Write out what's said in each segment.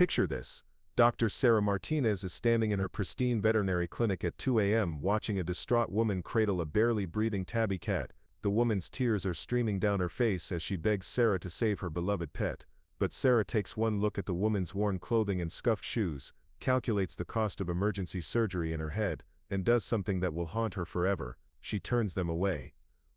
Picture this. Dr. Sarah Martinez is standing in her pristine veterinary clinic at 2 a.m. watching a distraught woman cradle a barely breathing tabby cat. The woman's tears are streaming down her face as she begs Sarah to save her beloved pet. But Sarah takes one look at the woman's worn clothing and scuffed shoes, calculates the cost of emergency surgery in her head, and does something that will haunt her forever. She turns them away.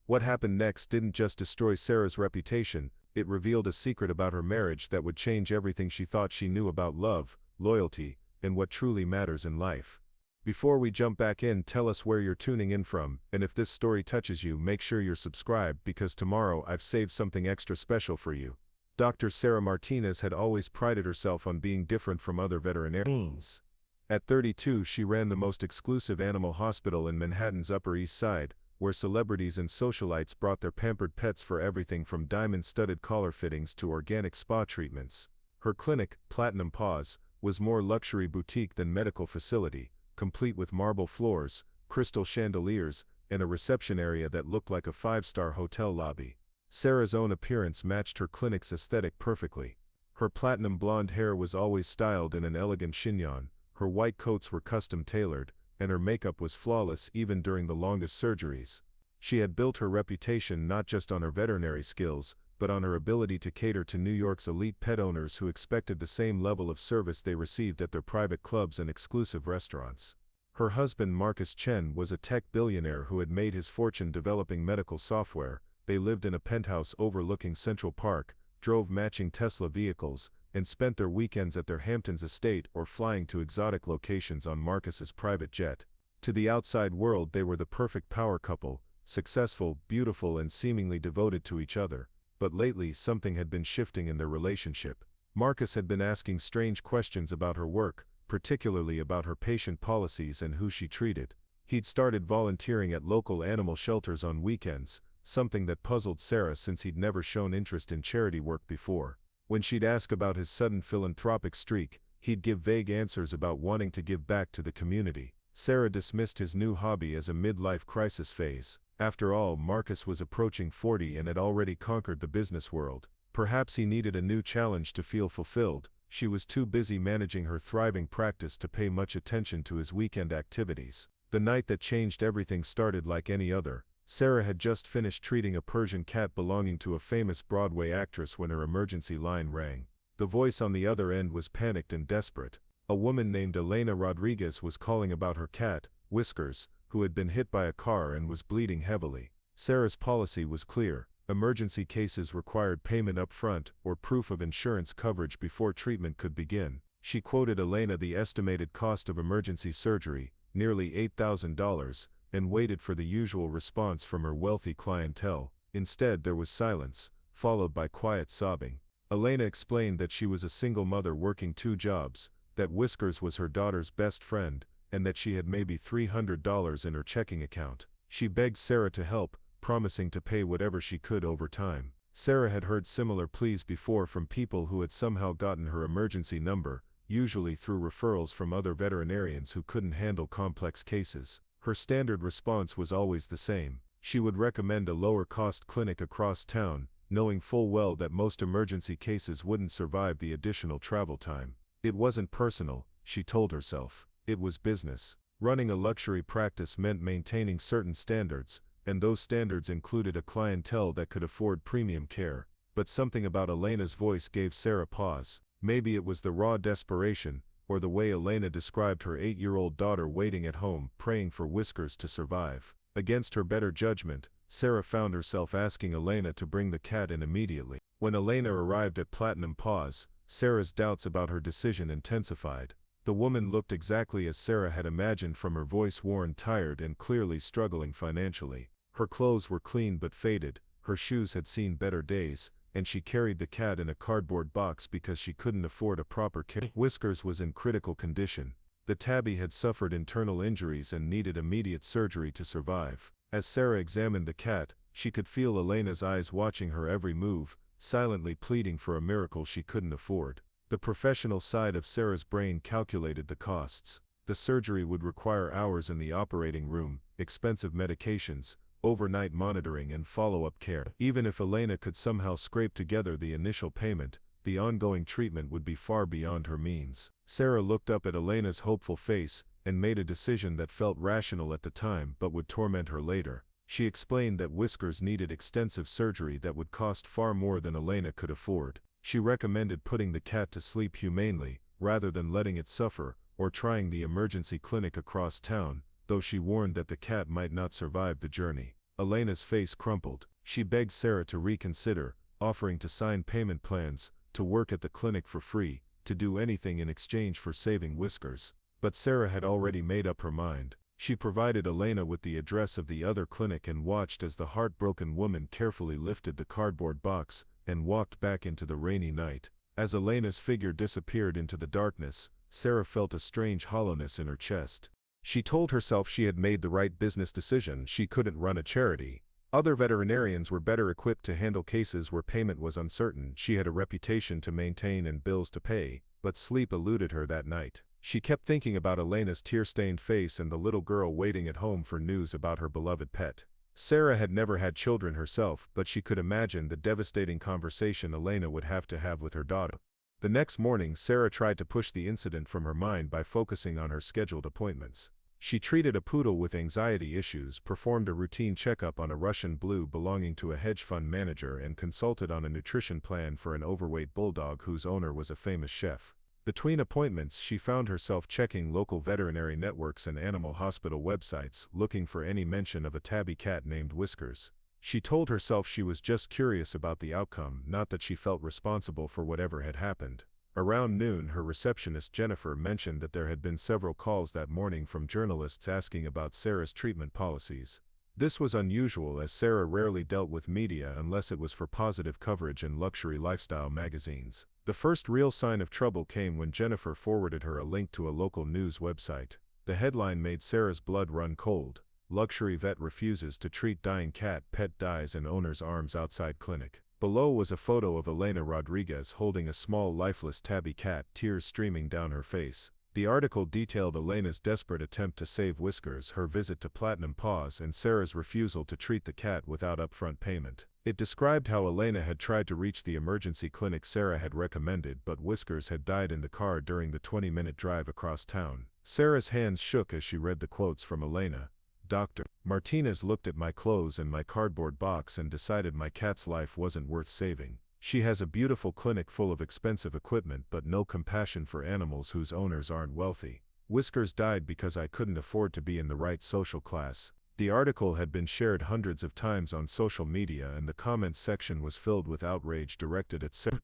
What happened next didn't just destroy Sarah's reputation, it revealed a secret about her marriage that would change everything she thought she knew about love, loyalty, and what truly matters in life. Before we jump back in, tell us where you're tuning in from, and if this story touches you, make sure you're subscribed because tomorrow I've saved something extra special for you. Dr. Sarah Martinez had always prided herself on being different from other veterinarians. At 32, she ran the most exclusive animal hospital in Manhattan's Upper East Side, where celebrities and socialites brought their pampered pets for everything from diamond-studded collar fittings to organic spa treatments. Her clinic, Paws, was more luxury boutique than medical facility, complete with marble floors, crystal chandeliers, and a reception area that looked like a five-star hotel lobby. Sarah's own appearance matched her clinic's aesthetic perfectly. Her platinum blonde hair was always styled in an elegant chignon, her white coats were custom-tailored, and her makeup was flawless even during the longest surgeries. She had built her reputation not just on her veterinary skills, but on her ability to cater to New York's elite pet owners who expected the same level of service they received at their private clubs and exclusive restaurants. Her husband Chen was a tech billionaire who had made his fortune developing medical software. They lived in a penthouse overlooking Central Park, drove matching Tesla vehicles, and spent their weekends at their Hampton's estate or flying to exotic locations on Marcus's private jet. To the outside world they were the perfect power couple, successful, beautiful and seemingly devoted to each other. But lately something had been shifting in their relationship. Marcus had been asking strange questions about her work, particularly about her patient policies and who she treated. He'd started volunteering at local animal shelters on weekends, something that puzzled Sarah since he'd never shown interest in charity work before. When she'd ask about his sudden philanthropic streak, he'd give vague answers about wanting to give back to the community. Sarah dismissed his new hobby as a midlife crisis phase. After all, Marcus was approaching 40 and had already conquered the business world. Perhaps he needed a new challenge to feel fulfilled. She was too busy managing her thriving practice to pay much attention to his weekend activities. The night that changed everything started like any other. Sarah had just finished treating a Persian cat belonging to a famous Broadway actress when her emergency line rang. The voice on the other end was panicked and desperate. A woman named Elena Rodriguez was calling about her cat, Whiskers, who had been hit by a car and was bleeding heavily. Sarah's policy was clear. Emergency cases required payment up front or proof of insurance coverage before treatment could begin. She quoted Elena the estimated cost of emergency surgery, nearly $8,000, and waited for the usual response from her wealthy clientele. Instead there was silence, followed by quiet sobbing. Elena explained that she was a single mother working 2 jobs, that Whiskers was her daughter's best friend, and that she had maybe $300 in her checking account. She begged Sarah to help, promising to pay whatever she could over time. Sarah had heard similar pleas before from people who had somehow gotten her emergency number, usually through referrals from other veterinarians who couldn't handle complex cases. Her standard response was always the same. She would recommend a lower-cost clinic across town, knowing full well that most emergency cases wouldn't survive the additional travel time. It wasn't personal, she told herself. It was business. Running a luxury practice meant maintaining certain standards, and those standards included a clientele that could afford premium care. But something about Elena's voice gave Sarah pause. Maybe it was the raw desperation, or the way Elena described her 8-year-old daughter waiting at home, praying for Whiskers to survive. Against her better judgment, Sarah found herself asking Elena to bring the cat in immediately. When Elena arrived at Paws, Sarah's doubts about her decision intensified. The woman looked exactly as Sarah had imagined, from her voice worn, tired, and clearly struggling financially. Her clothes were clean but faded, her shoes had seen better days, and she carried the cat in a cardboard box because she couldn't afford a proper care. Whiskers was in critical condition. The tabby had suffered internal injuries and needed immediate surgery to survive. As Sarah examined the cat, she could feel Elena's eyes watching her every move, silently pleading for a miracle she couldn't afford. The professional side of Sarah's brain calculated the costs. The surgery would require hours in the operating room, expensive medications, overnight monitoring and follow-up care. Even if Elena could somehow scrape together the initial payment, The ongoing treatment would be far beyond her means. Sarah looked up at Elena's hopeful face and made a decision that felt rational at the time but would torment her later. She explained that Whiskers needed extensive surgery that would cost far more than Elena could afford. She recommended putting the cat to sleep humanely, rather than letting it suffer, or trying the emergency clinic across town, though she warned that the cat might not survive the journey. Elena's face crumpled. She begged Sarah to reconsider, offering to sign payment plans, to work at the clinic for free, to do anything in exchange for saving Whiskers. But Sarah had already made up her mind. She provided Elena with the address of the other clinic and watched as the heartbroken woman carefully lifted the cardboard box and walked back into the rainy night. As Elena's figure disappeared into the darkness, Sarah felt a strange hollowness in her chest. She told herself she had made the right business decision. She couldn't run a charity. Other veterinarians were better equipped to handle cases where payment was uncertain. She had a reputation to maintain and bills to pay, but sleep eluded her that night. She kept thinking about Elena's tear-stained face and the little girl waiting at home for news about her beloved pet. Sarah had never had children herself, but she could imagine the devastating conversation Elena would have to have with her daughter. The next morning, Sarah tried to push the incident from her mind by focusing on her scheduled appointments. She treated a poodle with anxiety issues, performed a routine checkup on a Russian blue belonging to a hedge fund manager, and consulted on a nutrition plan for an overweight bulldog whose owner was a famous chef. Between appointments, she found herself checking local veterinary networks and animal hospital websites, looking for any mention of a tabby cat named Whiskers. She told herself she was just curious about the outcome, not that she felt responsible for whatever had happened. Around noon, her receptionist Jennifer mentioned that there had been several calls that morning from journalists asking about Sarah's treatment policies. This was unusual, as Sarah rarely dealt with media unless it was for positive coverage in luxury lifestyle magazines. The first real sign of trouble came when Jennifer forwarded her a link to a local news website. The headline made Sarah's blood run cold. Luxury vet refuses to treat dying cat, pet dies in owner's arms outside clinic. Below was a photo of Elena Rodriguez holding a small lifeless tabby cat, tears streaming down her face. The article detailed Elena's desperate attempt to save Whiskers, her visit to Platinum Paws, and Sarah's refusal to treat the cat without upfront payment. It described how Elena had tried to reach the emergency clinic Sarah had recommended, but Whiskers had died in the car during the 20-minute drive across town. Sarah's hands shook as she read the quotes from Elena. Dr. Martinez looked at my clothes and my cardboard box and decided my cat's life wasn't worth saving. She has a beautiful clinic full of expensive equipment but no compassion for animals whose owners aren't wealthy. Whiskers died because I couldn't afford to be in the right social class. The article had been shared hundreds of times on social media and the comments section was filled with outrage directed at Sarah.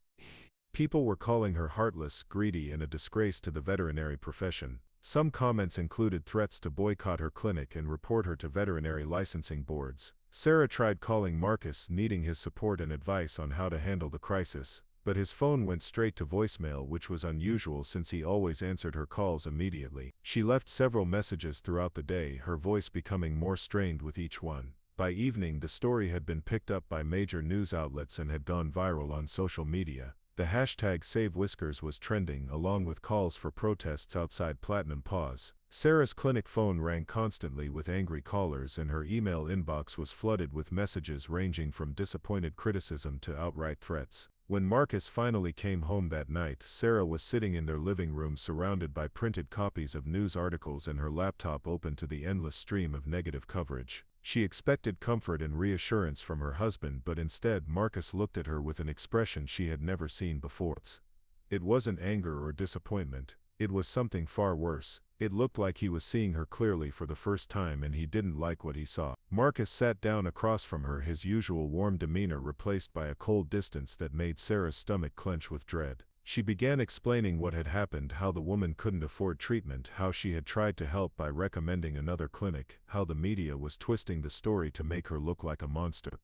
People were calling her heartless, greedy, and a disgrace to the veterinary profession. Some comments included threats to boycott her clinic and report her to veterinary licensing boards. Sarah tried calling Marcus, needing his support and advice on how to handle the crisis, but his phone went straight to voicemail, which was unusual since he always answered her calls immediately. She left several messages throughout the day, her voice becoming more strained with each one. By evening, the story had been picked up by major news outlets and had gone viral on social media. The hashtag Save Whiskers was trending, along with calls for protests outside Platinum Paws. Sarah's clinic phone rang constantly with angry callers and her email inbox was flooded with messages ranging from disappointed criticism to outright threats. When Marcus finally came home that night, Sarah was sitting in their living room surrounded by printed copies of news articles and her laptop open to the endless stream of negative coverage. She expected comfort and reassurance from her husband, but instead Marcus looked at her with an expression she had never seen before. It wasn't anger or disappointment. It was something far worse. It looked like he was seeing her clearly for the first time and he didn't like what he saw. Marcus sat down across from her, his usual warm demeanor replaced by a cold distance that made Sarah's stomach clench with dread. She began explaining what had happened, how the woman couldn't afford treatment, how she had tried to help by recommending another clinic, how the media was twisting the story to make her look like a monster.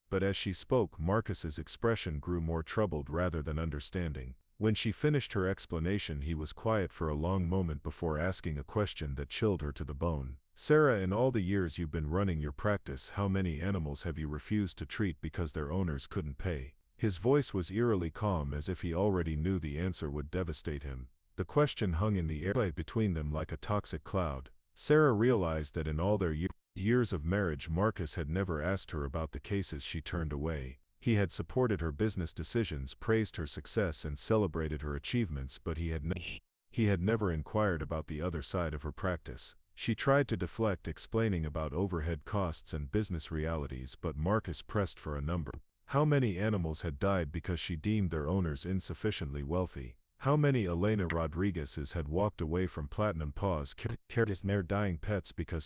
But as she spoke, Marcus's expression grew more troubled rather than understanding. When she finished her explanation, he was quiet for a long moment before asking a question that chilled her to the bone. Sarah, in all the years you've been running your practice, how many animals have you refused to treat because their owners couldn't pay? His voice was eerily calm, as if he already knew the answer would devastate him. The question hung in the air between them like a toxic cloud. Sarah realized that in all their years of marriage, Marcus had never asked her about the cases she turned away. He had supported her business decisions, praised her success, and celebrated her achievements, but he had never inquired about the other side of her practice. She tried to deflect, explaining about overhead costs and business realities, but Marcus pressed for a number. How many animals had died because she deemed their owners insufficiently wealthy? How many Elena Rodriguez's had walked away from Platinum Paws, cared their dying pets because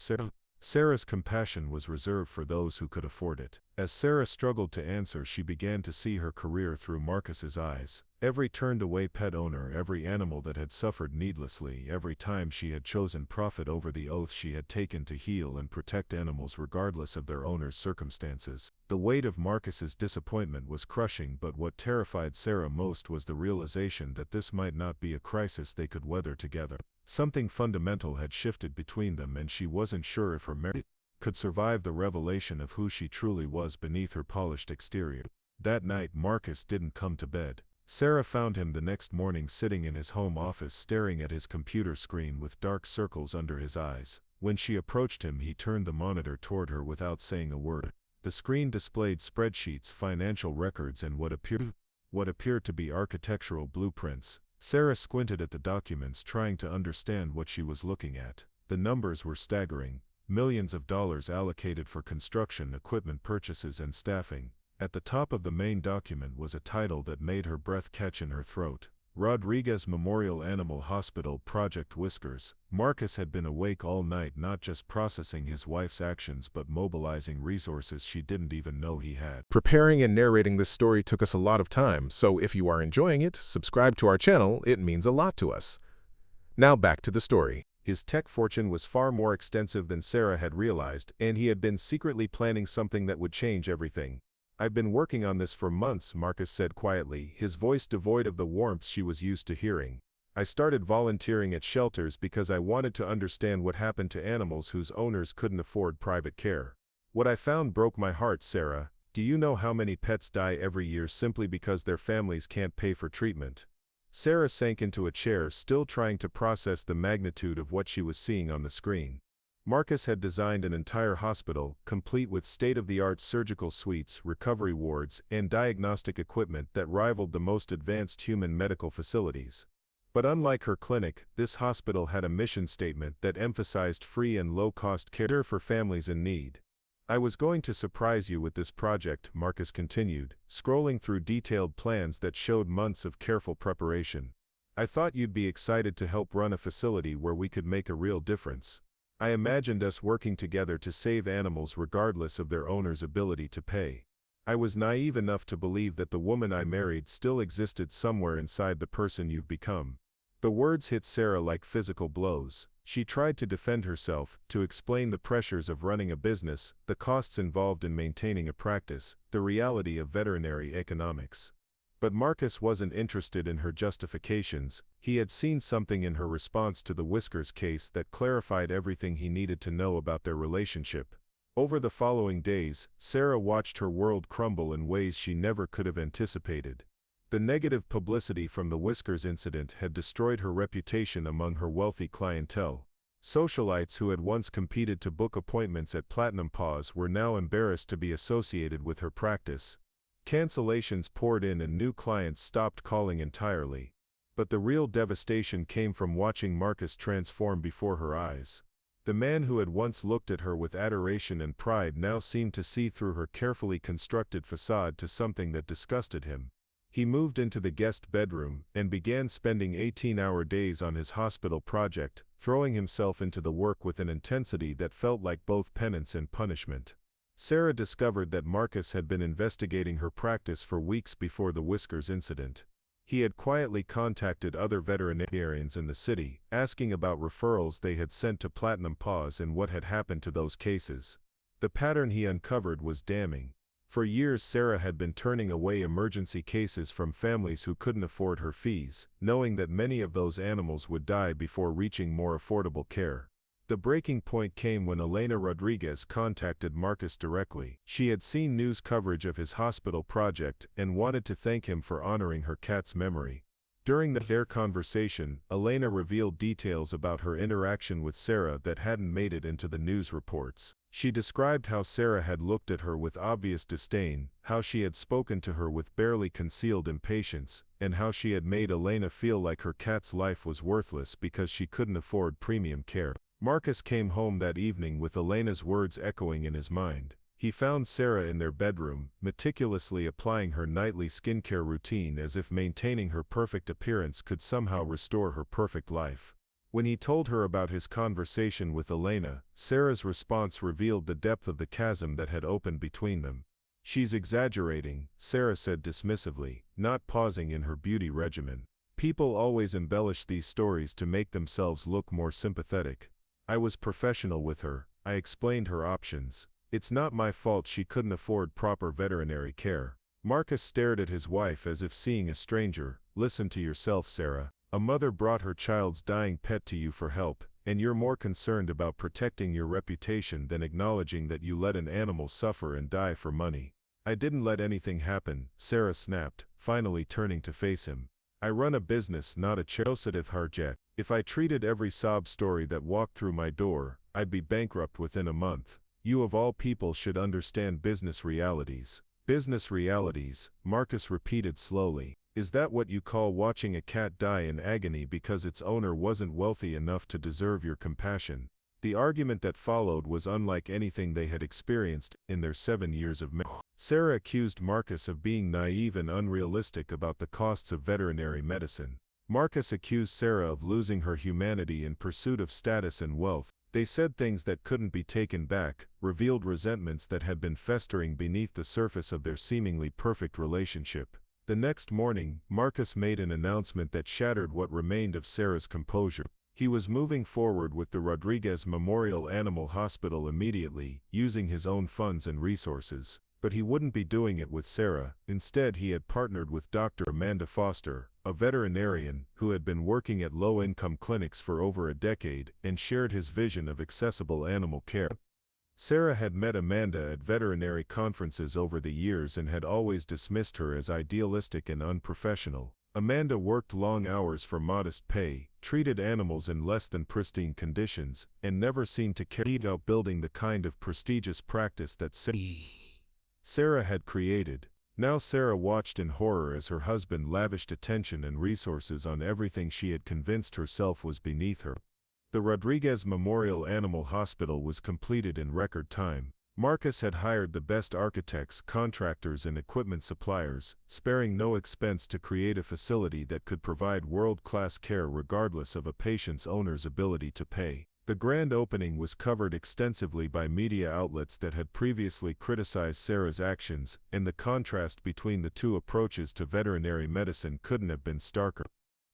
Sarah's compassion was reserved for those who could afford it? As Sarah struggled to answer, she began to see her career through Marcus's eyes. Every turned-away pet owner, every animal that had suffered needlessly, every time she had chosen profit over the oath she had taken to heal and protect animals regardless of their owner's circumstances. The weight of Marcus's disappointment was crushing, but what terrified Sarah most was the realization that this might not be a crisis they could weather together. Something fundamental had shifted between them, and she wasn't sure if her marriage could survive the revelation of who she truly was beneath her polished exterior. That night, Marcus didn't come to bed. Sarah found him the next morning sitting in his home office staring at his computer screen with dark circles under his eyes. When she approached him, he turned the monitor toward her without saying a word. The screen displayed spreadsheets, financial records, and what appeared to be architectural blueprints. Sarah squinted at the documents, trying to understand what she was looking at. The numbers were staggering. Millions of dollars allocated for construction, equipment purchases, and staffing. At the top of the main document was a title that made her breath catch in her throat. Rodriguez Memorial Animal Hospital Project Whiskers. Marcus had been awake all night, not just processing his wife's actions but mobilizing resources she didn't even know he had. Preparing and narrating this story took us a lot of time, so if you are enjoying it, subscribe to our channel. It means a lot to us. Now back to the story. His tech fortune was far more extensive than Sarah had realized, and he had been secretly planning something that would change everything. "I've been working on this for months," Marcus said quietly, his voice devoid of the warmth she was used to hearing. "I started volunteering at shelters because I wanted to understand what happened to animals whose owners couldn't afford private care. What I found broke my heart, Sarah. Do you know how many pets die every year simply because their families can't pay for treatment?" Sarah sank into a chair, still trying to process the magnitude of what she was seeing on the screen. Marcus had designed an entire hospital, complete with state-of-the-art surgical suites, recovery wards, and diagnostic equipment that rivaled the most advanced human medical facilities. But unlike her clinic, this hospital had a mission statement that emphasized free and low-cost care for families in need. "I was going to surprise you with this project," Marcus continued, scrolling through detailed plans that showed months of careful preparation. "I thought you'd be excited to help run a facility where we could make a real difference. I imagined us working together to save animals regardless of their owner's ability to pay. I was naive enough to believe that the woman I married still existed somewhere inside the person you've become." The words hit Sarah like physical blows. She tried to defend herself, to explain the pressures of running a business, the costs involved in maintaining a practice, the reality of veterinary economics. But Marcus wasn't interested in her justifications. He had seen something in her response to the Whiskers case that clarified everything he needed to know about their relationship. Over the following days, Sarah watched her world crumble in ways she never could have anticipated. The negative publicity from the Whiskers incident had destroyed her reputation among her wealthy clientele. Socialites who had once competed to book appointments at Platinum Paws were now embarrassed to be associated with her practice. Cancellations poured in and new clients stopped calling entirely. But the real devastation came from watching Marcus transform before her eyes. The man who had once looked at her with adoration and pride now seemed to see through her carefully constructed facade to something that disgusted him. He moved into the guest bedroom and began spending 18-hour days on his hospital project, throwing himself into the work with an intensity that felt like both penance and punishment. Sarah discovered that Marcus had been investigating her practice for weeks before the Whiskers incident. He had quietly contacted other veterinarians in the city, asking about referrals they had sent to Platinum Paws and what had happened to those cases. The pattern he uncovered was damning. For years Sarah had been turning away emergency cases from families who couldn't afford her fees, knowing that many of those animals would die before reaching more affordable care. The breaking point came when Elena Rodriguez contacted Marcus directly. She had seen news coverage of his hospital project and wanted to thank him for honoring her cat's memory. During their conversation, Elena revealed details about her interaction with Sarah that hadn't made it into the news reports. She described how Sarah had looked at her with obvious disdain, how she had spoken to her with barely concealed impatience, and how she had made Elena feel like her cat's life was worthless because she couldn't afford premium care. Marcus came home that evening with Elena's words echoing in his mind. He found Sarah in their bedroom, meticulously applying her nightly skincare routine as if maintaining her perfect appearance could somehow restore her perfect life. When he told her about his conversation with Elena, Sarah's response revealed the depth of the chasm that had opened between them. "She's exaggerating," Sarah said dismissively, not pausing in her beauty regimen. "People always embellish these stories to make themselves look more sympathetic. I was professional with her, I explained her options. It's not my fault she couldn't afford proper veterinary care." Marcus stared at his wife as if seeing a stranger. "Listen to yourself, Sarah. A mother brought her child's dying pet to you for help, and you're more concerned about protecting your reputation than acknowledging that you let an animal suffer and die for money." "I didn't let anything happen," Sarah snapped, finally turning to face him. "I run a business, not a charity project. If I treated every sob story that walked through my door, I'd be bankrupt within a month. You of all people should understand business realities." "Business realities," Marcus repeated slowly. "Is that what you call watching a cat die in agony because its owner wasn't wealthy enough to deserve your compassion?" The argument that followed was unlike anything they had experienced in their 7 years of marriage. Sarah accused Marcus of being naive and unrealistic about the costs of veterinary medicine. Marcus accused Sarah of losing her humanity in pursuit of status and wealth. They said things that couldn't be taken back, revealed resentments that had been festering beneath the surface of their seemingly perfect relationship. The next morning, Marcus made an announcement that shattered what remained of Sarah's composure. He was moving forward with the Rodriguez Memorial Animal Hospital immediately, using his own funds and resources. But he wouldn't be doing it with Sarah. Instead, he had partnered with Dr. Amanda Foster, a veterinarian who had been working at low-income clinics for over a decade and shared his vision of accessible animal care. Sarah had met Amanda at veterinary conferences over the years and had always dismissed her as idealistic and unprofessional. Amanda worked long hours for modest pay, treated animals in less than pristine conditions, and never seemed to care about building the kind of prestigious practice that Sarah had created. Now Sarah watched in horror as her husband lavished attention and resources on everything she had convinced herself was beneath her. The Rodriguez Memorial Animal Hospital was completed in record time. Marcus had hired the best architects, contractors, and equipment suppliers, sparing no expense to create a facility that could provide world-class care regardless of a patient's owner's ability to pay. The grand opening was covered extensively by media outlets that had previously criticized Sarah's actions, and the contrast between the two approaches to veterinary medicine couldn't have been starker.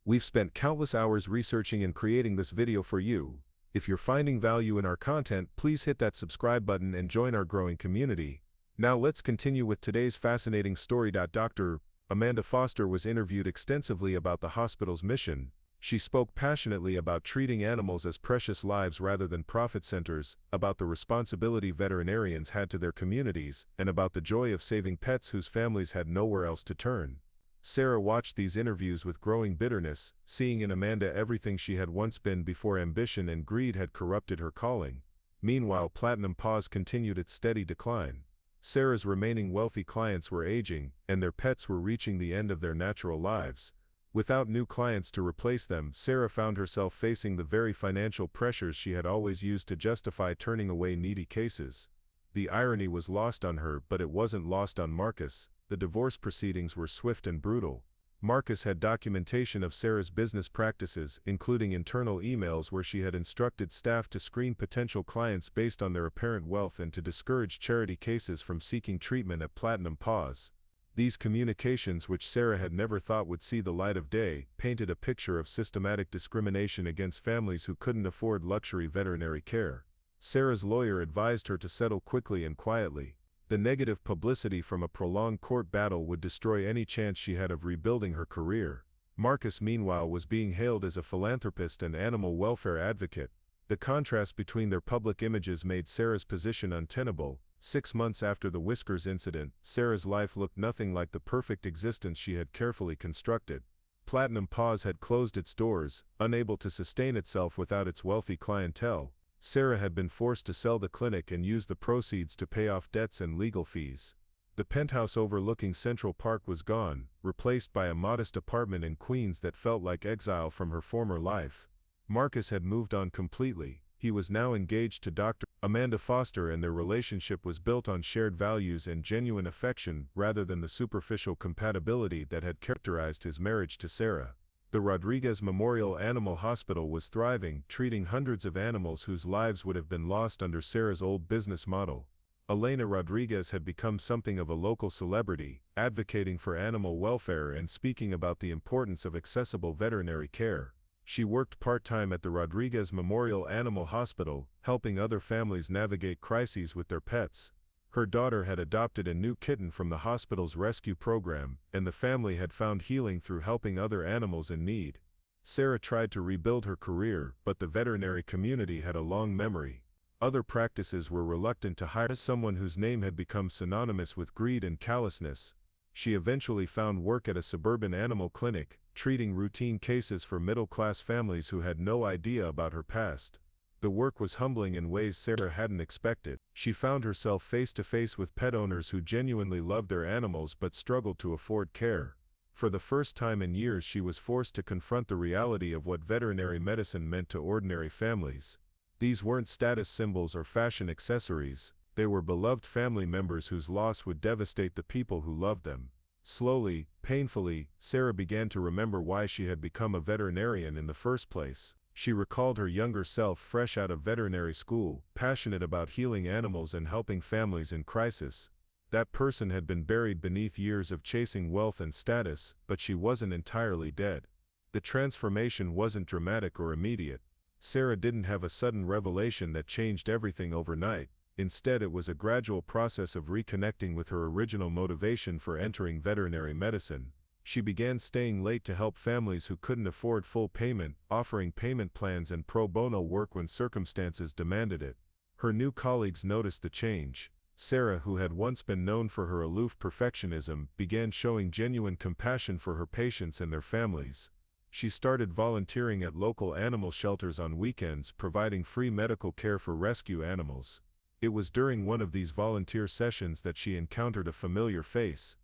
We've spent countless hours researching and creating this video for you. If you're finding value in our content, please hit that subscribe button and join our growing community. Now let's continue with today's fascinating story. Dr. Amanda Foster was interviewed extensively about the hospital's mission. She spoke passionately about treating animals as precious lives rather than profit centers, about the responsibility veterinarians had to their communities, and about the joy of saving pets whose families had nowhere else to turn. Sarah watched these interviews with growing bitterness, seeing in Amanda everything she had once been before ambition and greed had corrupted her calling. Meanwhile, Paws continued its steady decline. Sarah's remaining wealthy clients were aging, and their pets were reaching the end of their natural lives. Without new clients to replace them, Sarah found herself facing the very financial pressures she had always used to justify turning away needy cases. The irony was lost on her, but it wasn't lost on Marcus. The divorce proceedings were swift and brutal. Marcus had documentation of Sarah's business practices, including internal emails where she had instructed staff to screen potential clients based on their apparent wealth and to discourage charity cases from seeking treatment at Paws. These communications, which Sarah had never thought would see the light of day, painted a picture of systematic discrimination against families who couldn't afford luxury veterinary care. Sarah's lawyer advised her to settle quickly and quietly. The negative publicity from a prolonged court battle would destroy any chance she had of rebuilding her career. Marcus, meanwhile, was being hailed as a philanthropist and animal welfare advocate. The contrast between their public images made Sarah's position untenable. 6 months after the Whiskers incident, Sarah's life looked nothing like the perfect existence she had carefully constructed. Platinum Paws had closed its doors, unable to sustain itself without its wealthy clientele. Sarah had been forced to sell the clinic and use the proceeds to pay off debts and legal fees. The penthouse overlooking Central Park was gone, replaced by a modest apartment in Queens that felt like exile from her former life. Marcus had moved on completely. He was now engaged to Dr. Amanda Foster, and their relationship was built on shared values and genuine affection rather than the superficial compatibility that had characterized his marriage to Sarah. The Rodriguez Memorial Animal Hospital was thriving, treating hundreds of animals whose lives would have been lost under Sarah's old business model. Elena Rodriguez had become something of a local celebrity, advocating for animal welfare and speaking about the importance of accessible veterinary care. She worked part-time at the Rodriguez Memorial Animal Hospital, helping other families navigate crises with their pets. Her daughter had adopted a new kitten from the hospital's rescue program, and the family had found healing through helping other animals in need. Sarah tried to rebuild her career, but the veterinary community had a long memory. Other practices were reluctant to hire someone whose name had become synonymous with greed and callousness. She eventually found work at a suburban animal clinic, treating routine cases for middle-class families who had no idea about her past. The work was humbling in ways Sarah hadn't expected. She found herself face-to-face with pet owners who genuinely loved their animals but struggled to afford care. For the first time in years, she was forced to confront the reality of what veterinary medicine meant to ordinary families. These weren't status symbols or fashion accessories. They were beloved family members whose loss would devastate the people who loved them. Slowly, painfully, Sarah began to remember why she had become a veterinarian in the first place. She recalled her younger self fresh out of veterinary school, passionate about healing animals and helping families in crisis. That person had been buried beneath years of chasing wealth and status, but she wasn't entirely dead. The transformation wasn't dramatic or immediate. Sarah didn't have a sudden revelation that changed everything overnight. Instead, it was a gradual process of reconnecting with her original motivation for entering veterinary medicine. She began staying late to help families who couldn't afford full payment, offering payment plans and pro bono work when circumstances demanded it. Her new colleagues noticed the change. Sarah, who had once been known for her aloof perfectionism, began showing genuine compassion for her patients and their families. She started volunteering at local animal shelters on weekends, providing free medical care for rescue animals. It was during one of these volunteer sessions that she encountered a familiar face.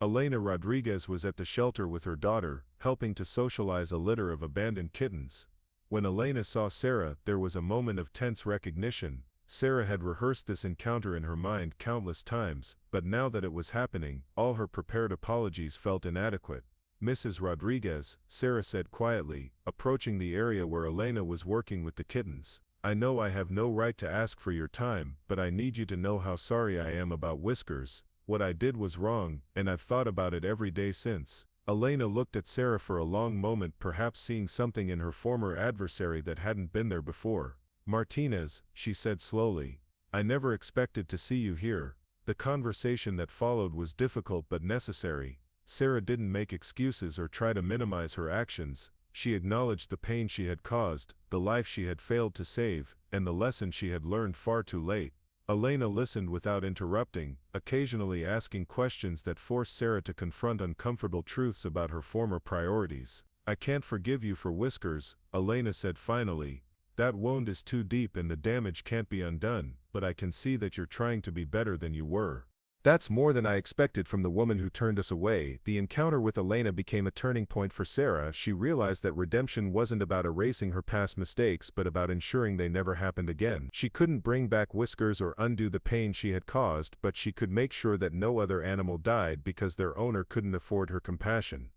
Elena Rodriguez was at the shelter with her daughter, helping to socialize a litter of abandoned kittens. When Elena saw Sarah, there was a moment of tense recognition. Sarah had rehearsed this encounter in her mind countless times, but now that it was happening, all her prepared apologies felt inadequate. "Mrs. Rodriguez," Sarah said quietly, approaching the area where Elena was working with the kittens. "I know I have no right to ask for your time, but I need you to know how sorry I am about Whiskers. What I did was wrong, and I've thought about it every day since." Elena looked at Sarah for a long moment, perhaps seeing something in her former adversary that hadn't been there before. "Martinez," she said slowly, "I never expected to see you here." The conversation that followed was difficult but necessary. Sarah didn't make excuses or try to minimize her actions. She acknowledged the pain she had caused, the life she had failed to save, and the lesson she had learned far too late. Elena listened without interrupting, occasionally asking questions that forced Sarah to confront uncomfortable truths about her former priorities. "I can't forgive you for Whiskers," Elena said finally. "That wound is too deep and the damage can't be undone, but I can see that you're trying to be better than you were." That's more than I expected from the woman who turned us away. The encounter with Elena became a turning point for Sarah. She realized that redemption wasn't about erasing her past mistakes, but about ensuring they never happened again. She couldn't bring back Whiskers or undo the pain she had caused, but she could make sure that no other animal died because their owner couldn't afford her compassion.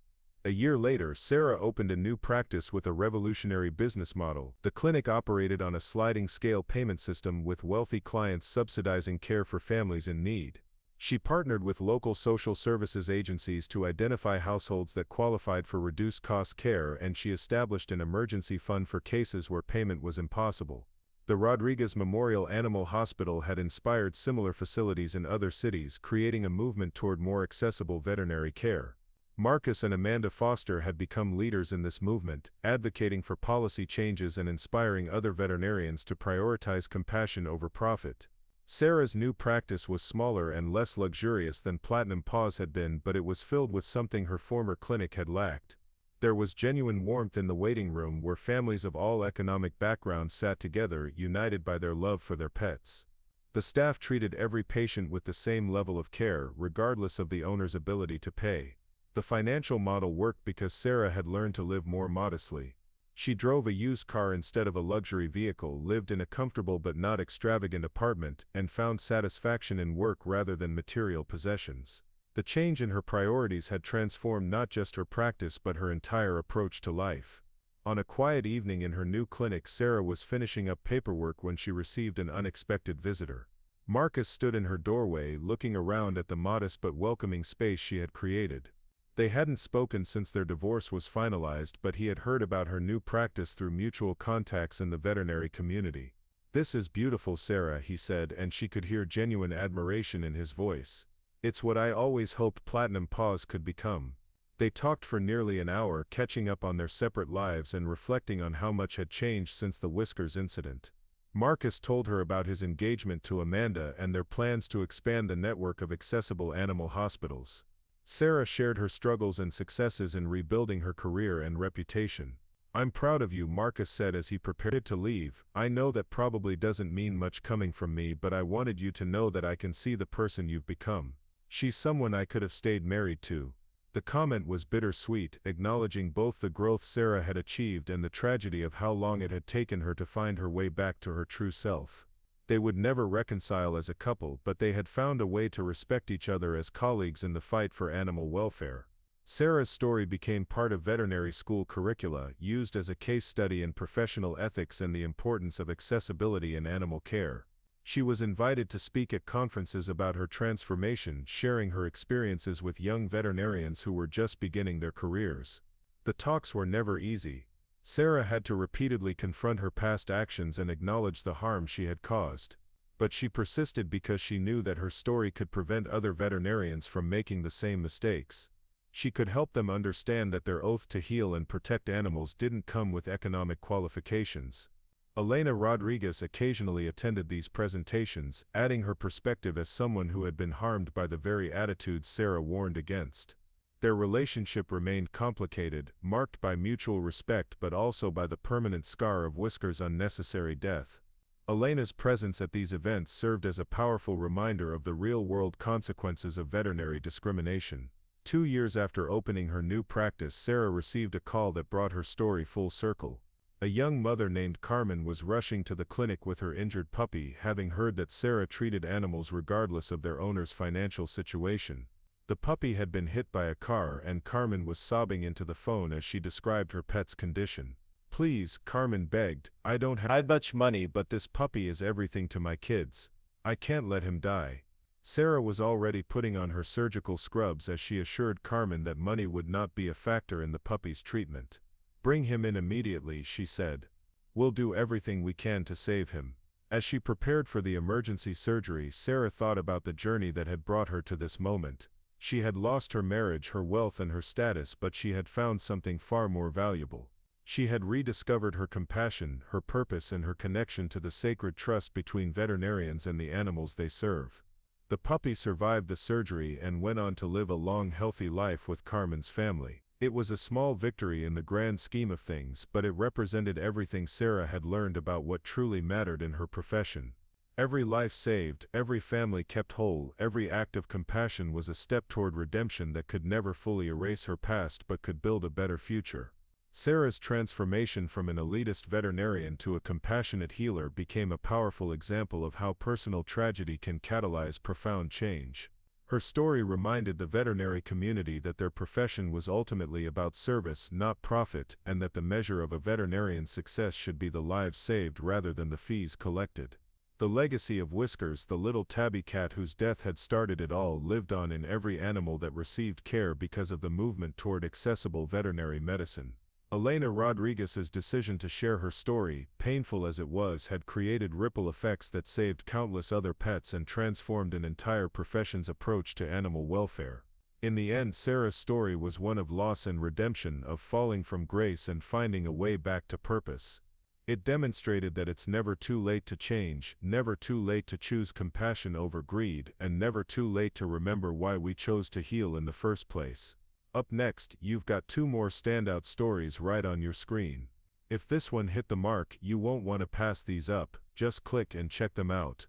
A year later, Sarah opened a new practice with a revolutionary business model. The clinic operated on a sliding scale payment system, with wealthy clients subsidizing care for families in need. She partnered with local social services agencies to identify households that qualified for reduced-cost care, and she established an emergency fund for cases where payment was impossible. The Rodriguez Memorial Animal Hospital had inspired similar facilities in other cities, creating a movement toward more accessible veterinary care. Marcus and Amanda Foster had become leaders in this movement, advocating for policy changes and inspiring other veterinarians to prioritize compassion over profit. Sarah's new practice was smaller and less luxurious than Platinum Paws had been, but it was filled with something her former clinic had lacked. There was genuine warmth in the waiting room where families of all economic backgrounds sat together, united by their love for their pets. The staff treated every patient with the same level of care, regardless of the owner's ability to pay. The financial model worked because Sarah had learned to live more modestly. She drove a used car instead of a luxury vehicle, lived in a comfortable but not extravagant apartment, and found satisfaction in work rather than material possessions. The change in her priorities had transformed not just her practice but her entire approach to life. On a quiet evening in her new clinic, Sarah was finishing up paperwork when she received an unexpected visitor. Marcus stood in her doorway, looking around at the modest but welcoming space she had created. They hadn't spoken since their divorce was finalized, but he had heard about her new practice through mutual contacts in the veterinary community. "This is beautiful, Sarah," he said, and she could hear genuine admiration in his voice. "It's what I always hoped Platinum Paws could become." They talked for nearly an hour, catching up on their separate lives and reflecting on how much had changed since the Whiskers incident. Marcus told her about his engagement to Amanda and their plans to expand the network of accessible animal hospitals. Sarah shared her struggles and successes in rebuilding her career and reputation. "I'm proud of you," Marcus said as he prepared to leave. "I know that probably doesn't mean much coming from me, but I wanted you to know that I can see the person you've become. She's someone I could have stayed married to." The comment was bittersweet, acknowledging both the growth Sarah had achieved and the tragedy of how long it had taken her to find her way back to her true self. They would never reconcile as a couple, but they had found a way to respect each other as colleagues in the fight for animal welfare. Sarah's story became part of veterinary school curricula, used as a case study in professional ethics and the importance of accessibility in animal care. She was invited to speak at conferences about her transformation, sharing her experiences with young veterinarians who were just beginning their careers. The talks were never easy. Sarah had to repeatedly confront her past actions and acknowledge the harm she had caused. But she persisted because she knew that her story could prevent other veterinarians from making the same mistakes. She could help them understand that their oath to heal and protect animals didn't come with economic qualifications. Elena Rodriguez occasionally attended these presentations, adding her perspective as someone who had been harmed by the very attitudes Sarah warned against. Their relationship remained complicated, marked by mutual respect but also by the permanent scar of Whisker's unnecessary death. Elena's presence at these events served as a powerful reminder of the real-world consequences of veterinary discrimination. 2 years after opening her new practice, Sarah received a call that brought her story full circle. A young mother named Carmen was rushing to the clinic with her injured puppy, having heard that Sarah treated animals regardless of their owner's financial situation. The puppy had been hit by a car, and Carmen was sobbing into the phone as she described her pet's condition. "Please," Carmen begged, "I don't have much money, but this puppy is everything to my kids. I can't let him die." Sarah was already putting on her surgical scrubs as she assured Carmen that money would not be a factor in the puppy's treatment. "Bring him in immediately," she said. "We'll do everything we can to save him." As she prepared for the emergency surgery, Sarah thought about the journey that had brought her to this moment. She had lost her marriage, her wealth, and her status, but she had found something far more valuable. She had rediscovered her compassion, her purpose, and her connection to the sacred trust between veterinarians and the animals they serve. The puppy survived the surgery and went on to live a long, healthy life with Carmen's family. It was a small victory in the grand scheme of things, but it represented everything Sarah had learned about what truly mattered in her profession. Every life saved, every family kept whole, every act of compassion was a step toward redemption that could never fully erase her past but could build a better future. Sarah's transformation from an elitist veterinarian to a compassionate healer became a powerful example of how personal tragedy can catalyze profound change. Her story reminded the veterinary community that their profession was ultimately about service, not profit, and that the measure of a veterinarian's success should be the lives saved rather than the fees collected. The legacy of Whiskers, the little tabby cat whose death had started it all, lived on in every animal that received care because of the movement toward accessible veterinary medicine. Elena Rodriguez's decision to share her story, painful as it was, had created ripple effects that saved countless other pets and transformed an entire profession's approach to animal welfare. In the end, Sarah's story was one of loss and redemption, of falling from grace and finding a way back to purpose. It demonstrated that it's never too late to change, never too late to choose compassion over greed, and never too late to remember why we chose to heal in the first place. Up next, you've got 2 more standout stories right on your screen. If this one hit the mark, you won't want to pass these up, just click and check them out.